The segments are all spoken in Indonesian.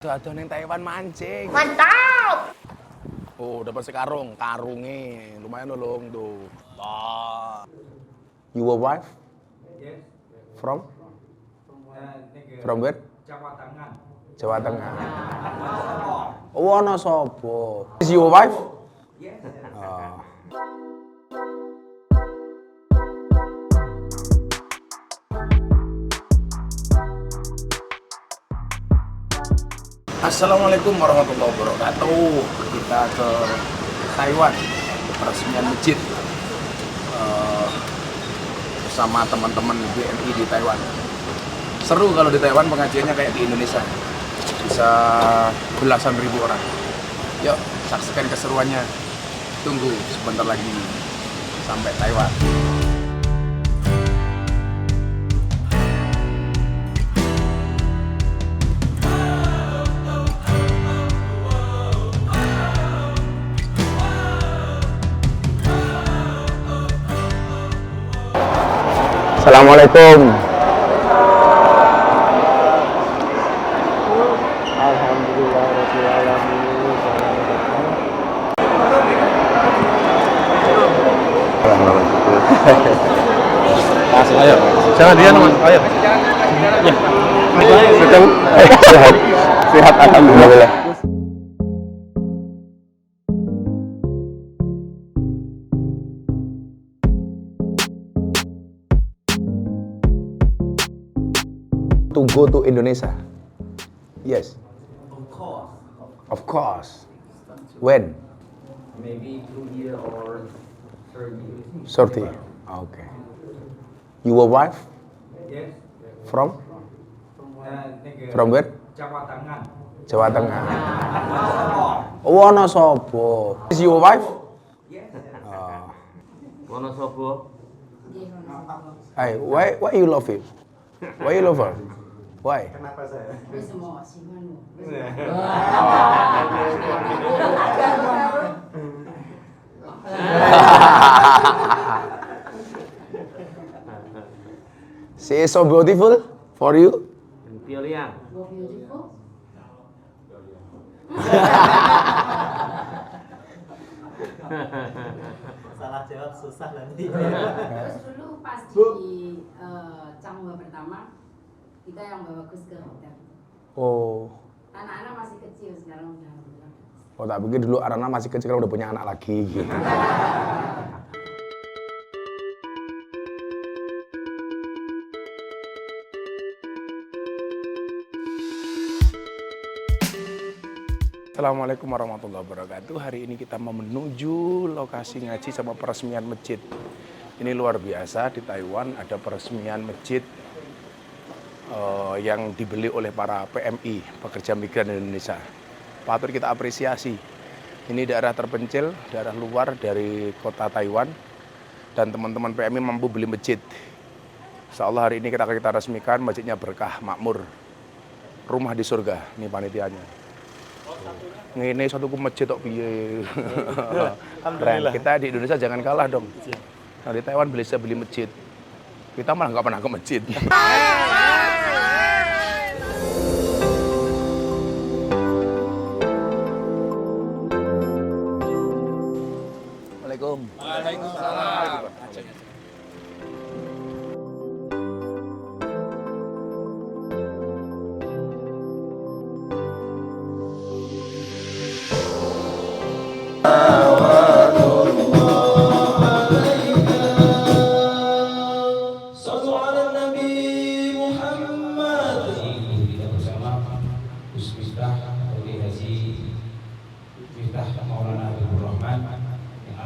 Ada yang Taiwan mancing. Mantap! Oh, dapat sekarung, karungnya lumayan nolong tuh. Ah. Your wife Yes. from Negara from where? Jawa Tengah. Jawa Tengah. Wonosobo. Is your wife? Yes. Oh. Assalamualaikum warahmatullahi wabarakatuh. Kita ke Taiwan, peresmian masjid bersama teman-teman BMI di Taiwan. Seru kalau di Taiwan pengajiannya kayak di Indonesia, bisa belasan ribu orang. Yuk saksikan keseruannya. Tunggu sebentar lagi sampai Taiwan. Assalamualaikum. Alhamdulillah rabbil alamin. Ayo, jangan dia nama. Ayo. Ya. Sehat. Sehat alhamdulillah. To go to Indonesia? Yes. Of course. Of course. When? Maybe 2 years or 3 years. 30. Okay. Your wife Yes. from Negara from where? Jawa Tengah. Jawa Tengah. Wonosobo. Is your wife? Yes. Oh. Wonosobo. Hey, why you love him? Why you love her? Why? 为什么我喜欢我？ She is so beautiful for you. Pioliang. 我 beautiful。 Salah jawab susah nanti. Terus dulu pas di Changhua pertama, kita yang bawa Gus ke hotel. Oh. Anak-anak masih kecil, sekarang udah alhamdulillah. Oh, tak pikir dulu Arana masih kecil kan udah punya anak lagi gitu. Assalamualaikum warahmatullahi wabarakatuh. Hari ini kita mau menuju lokasi ngaji sama peresmian masjid. Ini luar biasa, di Taiwan ada peresmian masjid yang dibeli oleh para PMI, pekerja migran Indonesia. Patut kita apresiasi. Ini daerah terpencil, daerah luar dari kota Taiwan, dan teman-teman PMI mampu beli masjid. Insyaallah hari ini kita resmikan, masjidnya berkah, makmur, rumah di surga. Ini panitianya. Ngene satu masjid tok piye. Keren. Kita di Indonesia jangan kalah dong. Nah, di Taiwan bisa beli masjid. Kita malah nggak pernah ke masjid. Assalamualaikum. Waalaikumsalam.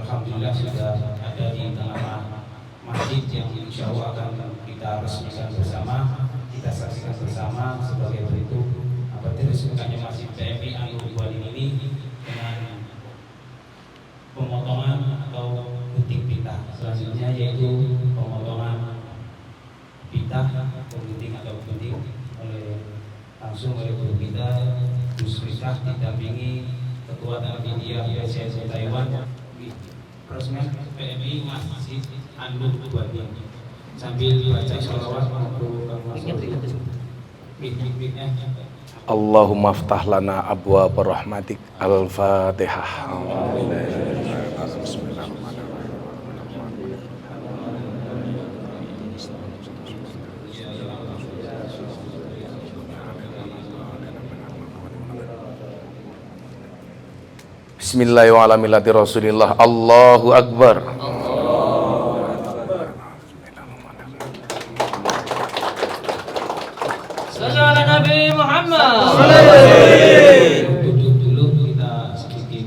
Alhamdulillah sudah ada di tengah masjid yang insya Allah akan kita resmikan bersama, kita saksikan bersama sebagai bentuk diresmikannya masjid PMI Anggur Buanin ini dengan pemotongan atau gunting pita. Selanjutnya yaitu pemotongan pita, gunting atau gunting langsung oleh guru kita Gus Miftah didampingi Ketua Tarbiyyah PCSI Taiwan. Peresmian PMI Masjid Anggur Buanin sambil baca sholawat untuk Allahumma aftah lana abwaab rahmatik. Al-Fatihah. Bismillahirrahmanirrahim. Rasulillah. Allahu Akbar. Salam Nabi Muhammad. Duduk dulu, kita sedikit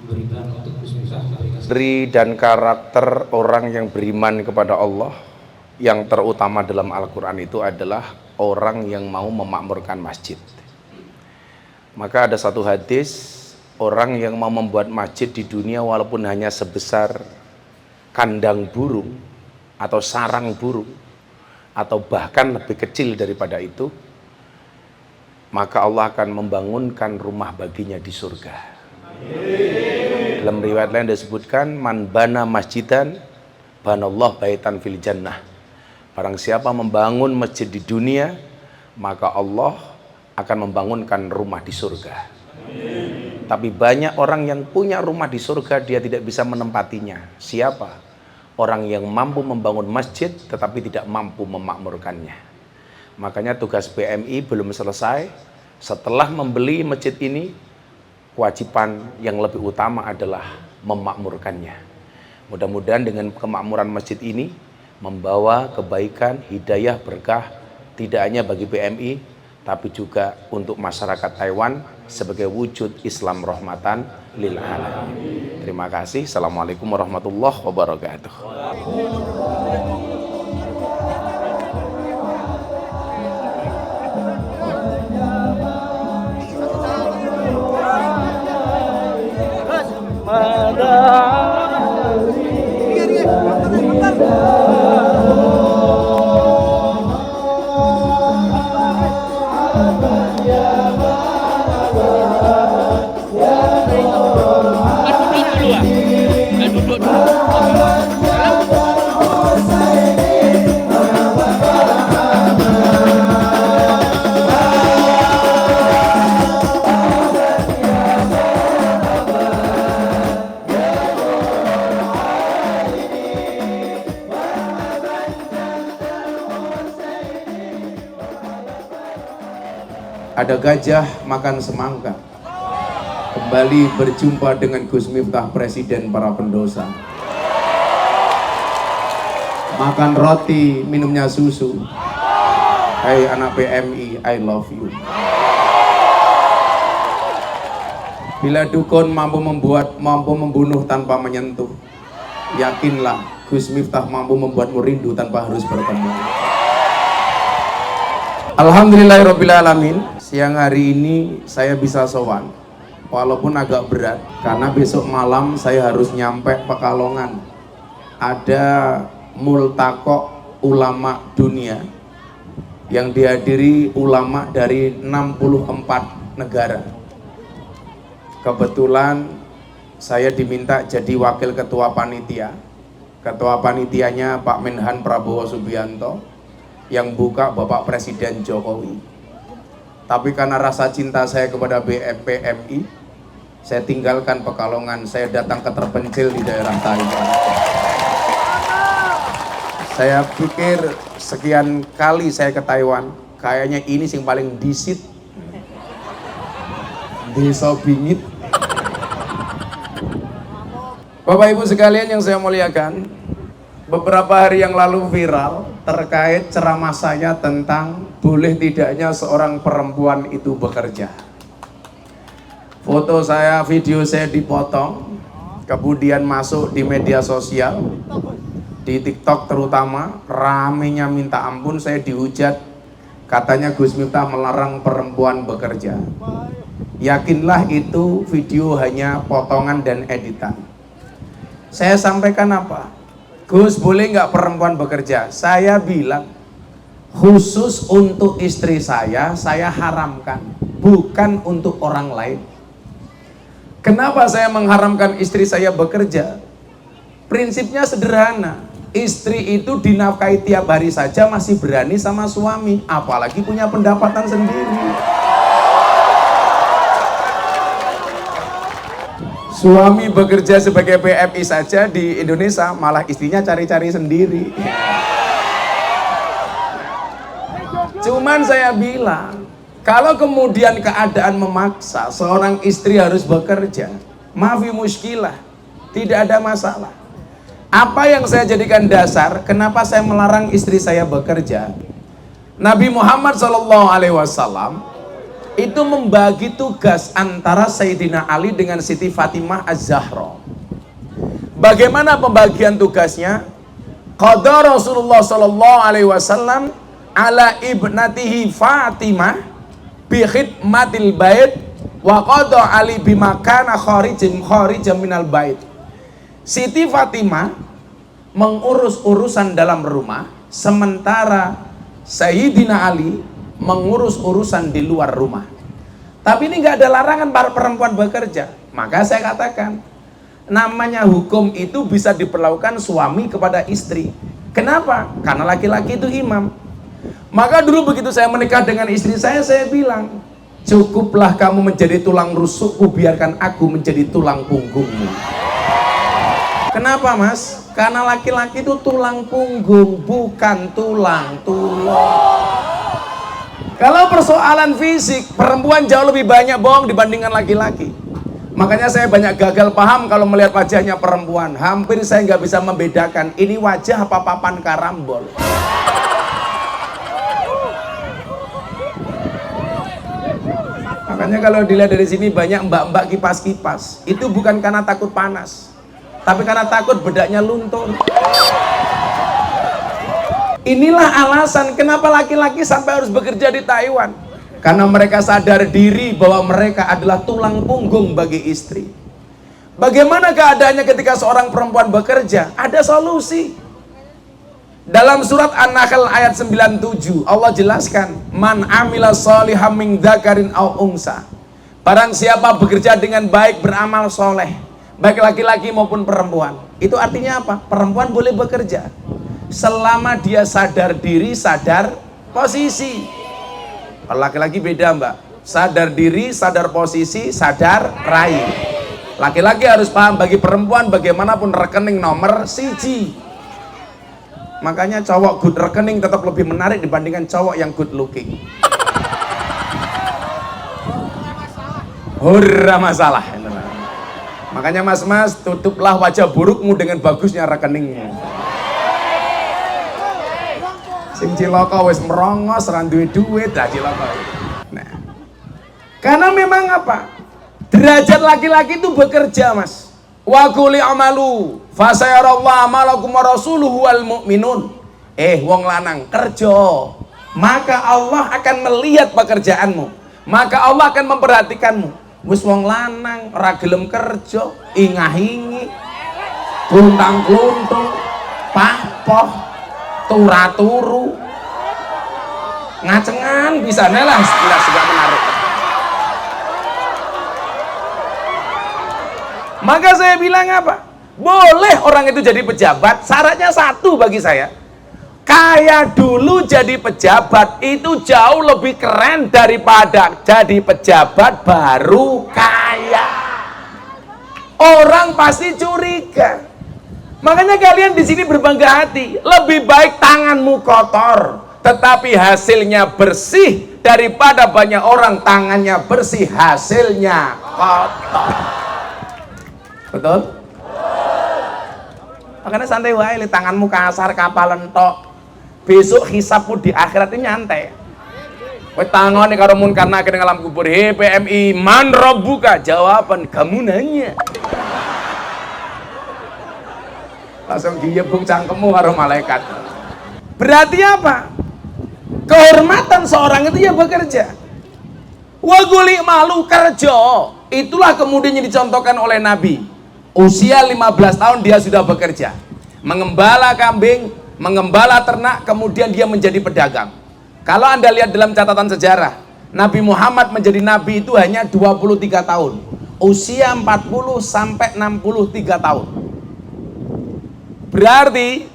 memberikan untuk Gus Miftah memberikan Ciri dan karakter orang yang beriman kepada Allah yang terutama dalam Al-Quran itu adalah orang yang mau memakmurkan masjid. Maka ada satu hadis, orang yang mau membuat masjid di dunia walaupun hanya sebesar kandang burung atau sarang burung atau bahkan lebih kecil daripada itu, maka Allah akan membangunkan rumah baginya di surga. Dalam riwayat lain disebutkan, man bana masjidan banallah baitan fil jannah. Barang siapa membangun masjid di dunia, maka Allah akan membangunkan rumah di surga. Tapi banyak orang yang punya rumah di surga, dia tidak bisa menempatinya. Siapa? Orang yang mampu membangun masjid tetapi tidak mampu memakmurkannya. Makanya tugas PMI belum selesai. Setelah membeli masjid ini, kewajiban yang lebih utama adalah memakmurkannya. Mudah-mudahan dengan kemakmuran masjid ini membawa kebaikan, hidayah, berkah tidak hanya bagi PMI tapi juga untuk masyarakat Taiwan sebagai wujud Islam rahmatan lil alamin. Terima kasih. Assalamualaikum warahmatullahi wabarakatuh. Ada gajah makan semangka. Kembali berjumpa dengan Gus Miftah, presiden para pendosa. Makan roti, minumnya susu. Hai anak PMI, I love you. Bila dukun mampu membunuh tanpa menyentuh, yakinlah Gus Miftah mampu membuatmu rindu tanpa harus bertemu. Alhamdulillahirrabbilalamin. Siang hari ini saya bisa sowan, walaupun agak berat karena besok malam saya harus nyampe Pekalongan. Ada multaqo ulama dunia yang dihadiri ulama dari 64 negara. Kebetulan saya diminta jadi wakil ketua panitia. Ketua panitianya Pak Menhan Prabowo Subianto, yang buka Bapak Presiden Jokowi. Tapi karena rasa cinta saya kepada PMI, saya tinggalkan Pekalongan, saya datang ke terpencil di daerah Taiwan. Saya pikir sekian kali saya ke Taiwan, kayaknya ini yang paling disit, desa bingit. Bapak Ibu sekalian yang saya muliakan, beberapa hari yang lalu viral terkait ceramah saya tentang boleh tidaknya seorang perempuan itu bekerja. Foto saya, video saya dipotong, kemudian masuk di media sosial, di TikTok terutama, ramenya minta ampun. Saya dihujat, katanya Gus Miftah melarang perempuan bekerja. Yakinlah itu video hanya potongan dan editan. Saya sampaikan apa? Gus, boleh nggak perempuan bekerja? Saya bilang, khusus untuk istri saya haramkan, bukan untuk orang lain. Kenapa saya mengharamkan istri saya bekerja? Prinsipnya sederhana. Istri itu dinafkahi tiap hari saja masih berani sama suami, apalagi punya pendapatan sendiri. Suami bekerja sebagai PMI saja di Indonesia, malah istrinya cari-cari sendiri. Cuman saya bilang, kalau kemudian keadaan memaksa seorang istri harus bekerja, maafi muskilah, tidak ada masalah. Apa yang saya jadikan dasar kenapa saya melarang istri saya bekerja? Nabi Muhammad SAW itu membagi tugas antara Sayyidina Ali dengan Siti Fatimah Az-Zahra. Bagaimana pembagian tugasnya? Qada Rasulullah SAW ala ibnatihi Fatimah bi khidmatil bait wa qada Ali bimakana kharijin minal bait. Siti Fatimah mengurus urusan dalam rumah, sementara Sayyidina Ali mengurus urusan di luar rumah. Tapi ini nggak ada larangan para perempuan bekerja. Maka saya katakan, namanya hukum itu bisa diperlakukan suami kepada istri. Kenapa? Karena laki-laki itu imam. Maka dulu begitu saya menikah dengan istri saya bilang, cukuplah kamu menjadi tulang rusukku, biarkan aku menjadi tulang punggungmu. Kenapa mas? Karena laki-laki itu tulang punggung, bukan tulang tulung. Kalau persoalan fisik, perempuan jauh lebih banyak bohong dibandingkan laki-laki. Makanya saya banyak gagal paham kalau melihat wajahnya perempuan. Hampir saya nggak bisa membedakan, ini wajah apa papan karambol. Makanya kalau dilihat dari sini banyak mbak-mbak kipas-kipas. Itu bukan karena takut panas, tapi karena takut bedaknya luntur. Inilah alasan kenapa laki-laki sampai harus bekerja di Taiwan. Karena mereka sadar diri bahwa mereka adalah tulang punggung bagi istri. Bagaimana keadaannya ketika seorang perempuan bekerja? Ada solusi. Dalam surat An-Nahl ayat 97, Allah jelaskan, Man amila sholihan min dzakarin aw unsa. Barang siapa bekerja dengan baik, beramal soleh, baik laki-laki maupun perempuan. Itu artinya apa? Perempuan boleh bekerja selama dia sadar diri, sadar posisi. Laki-laki beda mbak, sadar diri, sadar posisi, sadar rai. Laki-laki harus paham, bagi perempuan bagaimanapun rekening nomor siji. Makanya cowok good rekening tetap lebih menarik dibandingkan cowok yang good looking. Hurra masalah. Makanya mas-mas, tutuplah wajah burukmu dengan bagusnya rekeningmu. Sing cilaka wis merongos, ra duwe duit, dah cilaka. Nah, karena memang apa? Derajat laki-laki itu bekerja, mas. Wa quli amalu fa sayarallahu amalakum wa rasuluhu wal mu'minun. Wong lanang kerja, maka Allah akan melihat pekerjaanmu, maka Allah akan memperhatikanmu. Wis wong lanang ora gelem kerja, ingah-ingi, kluntang-kluntung, pahpoh, turu ngacengan bisa lah istilah segala menarik. Maka saya bilang apa? Boleh orang itu jadi pejabat, syaratnya satu bagi saya, kaya dulu jadi pejabat itu jauh lebih keren daripada jadi pejabat baru kaya. Orang pasti curiga. Makanya kalian di sini berbangga hati. Lebih baik tanganmu kotor tetapi hasilnya bersih daripada banyak orang tangannya bersih hasilnya kotor. Betul? Makanya santai wae, tanganmu kasar kapalan tok. Besok hisabmu di akhirat ini nyantai. Kowe tangone karo munkar nakir ning alam kubur. He PMI, man rabbuka? Jawaban kamu nanya. Langsung diyebung cangkemmu karo malaikat. Berarti apa? Kehormatan seorang itu ya bekerja. Wa guli malu kerja. Itulah kemudian yang dicontohkan oleh Nabi. Usia 15 tahun dia sudah bekerja. Mengembala kambing, mengembala ternak, kemudian dia menjadi pedagang. Kalau Anda lihat dalam catatan sejarah, Nabi Muhammad menjadi nabi itu hanya 23 tahun. Usia 40 sampai 63 tahun. Berarti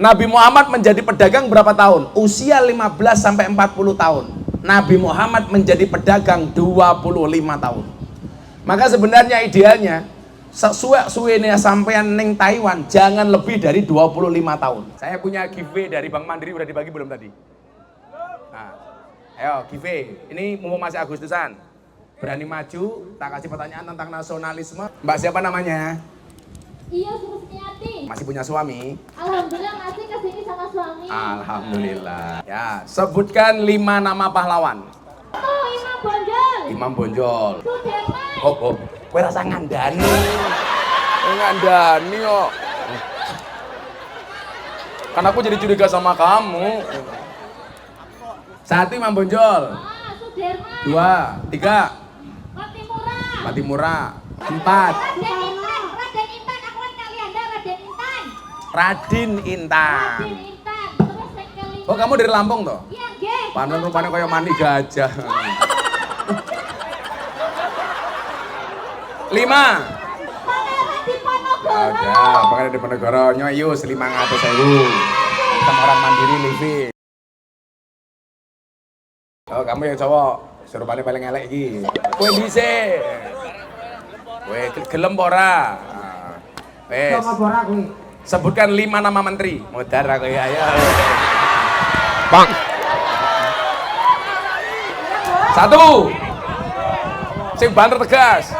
Nabi Muhammad menjadi pedagang berapa tahun? Usia 15 sampai 40 tahun. Nabi Muhammad menjadi pedagang 25 tahun. Maka sebenarnya idealnya suwene sampean ning Taiwan jangan lebih dari 25 tahun. Saya punya giveaway dari Bank Mandiri, udah dibagi belum tadi? Nah, ayo giveaway. Ini mumpung masih Agustusan. Berani maju, tak kasih pertanyaan tentang nasionalisme. Mbak siapa namanya? Iya, Surustiati. Masih punya suami? Alhamdulillah masih kesini sama suami. Alhamdulillah. Ya, sebutkan 5 nama pahlawan. Oh, Imam Bonjol. Imam Bonjol. Sudirman. Oh, kowe rasa ngandani. Ngandani kok. Kan aku jadi curiga sama kamu. 1 Imam Bonjol. Sudirman. 2, 3 Patimura. Patimura. 4 Raden Intan. Raden Intan. Aku kan kalian dah Raden Intan. Radin Intan. Raden Intan. Terus yang kelima. Oh, kamu dari Lampung toh? Iya, nggih. Panen rupanya kayak mani gajah. 5 Pangeran Diponegoro. ada Pangeran Diponegoro nyoyus 500.000 sama orang Mandiri living. Oh, kamu yang cowok suruh paling elek iki. Kowe dhisik. Kowe gelem ora? Wes. Sebutkan 5 nama menteri. Modar aku ya. Bang. 1 sing banter tegas.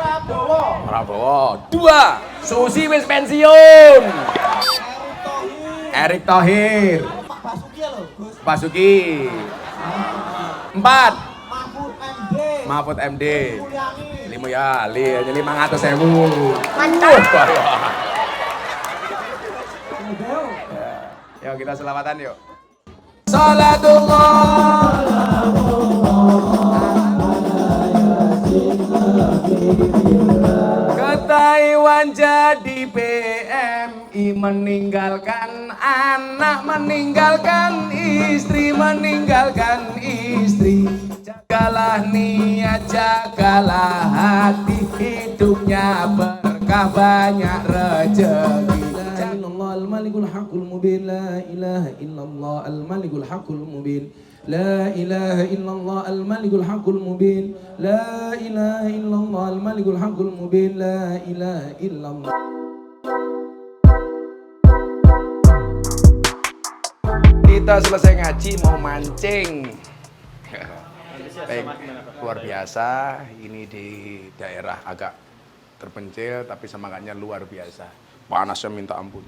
Prabowo. 2 Susi wis pensiun. Erick Thohir. Pak Basuki. 4 Mahfud MD. 5 ya, 500.000. Mantap. Yuk kita selawatan yuk. Salatullah. Ke Taiwan jadi PMI, meninggalkan anak, meninggalkan istri, meninggalkan istri. Jagalah niat, jagalah hati, hidupnya berkah banyak rezeki. La ilaha illallah al-malikul haqqul mubin, la ilaha illallah al-malikul haqqul mubin. La ilaha illallah al-malikul haqqul mubin. La ilaha illallah al-malikul haqqul mubin. La ilaha illallah. Kita selesai ngaji mau mancing. Baik, luar biasa. Ini di daerah agak terpencil tapi semangatnya luar biasa. Panasnya minta ampun.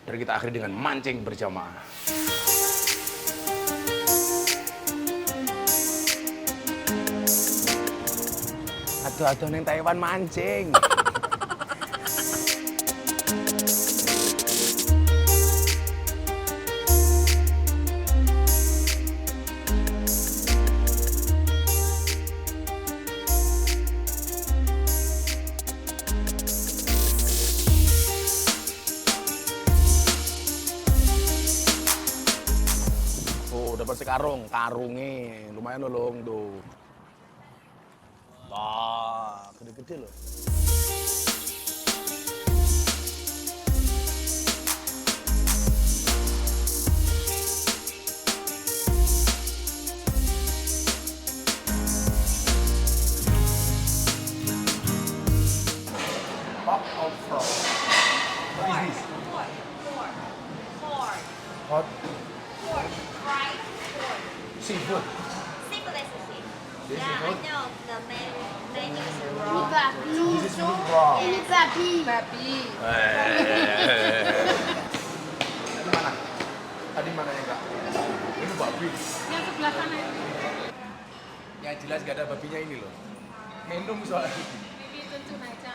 Dan kita akhiri dengan mancing berjamaah. Aduh neng Taiwan mancing. Oh, dapat sekarung, karungnya lumayan nolong tuh. Wah, gede-gede loh. Pop of frog. What is this? Four. Hot Fried pork. seafood. Simple as a seed. This Yeah, is I what? know. The menu is Ini raw. babi. This is really raw. Ini babi. Babi. Tadi mana? Tadi mana yang enggak? Ini babi. Yang sebelah sana itu. Yang jelas gak ada babinya ini loh. Minum soalnya. Bibi tuntun aja.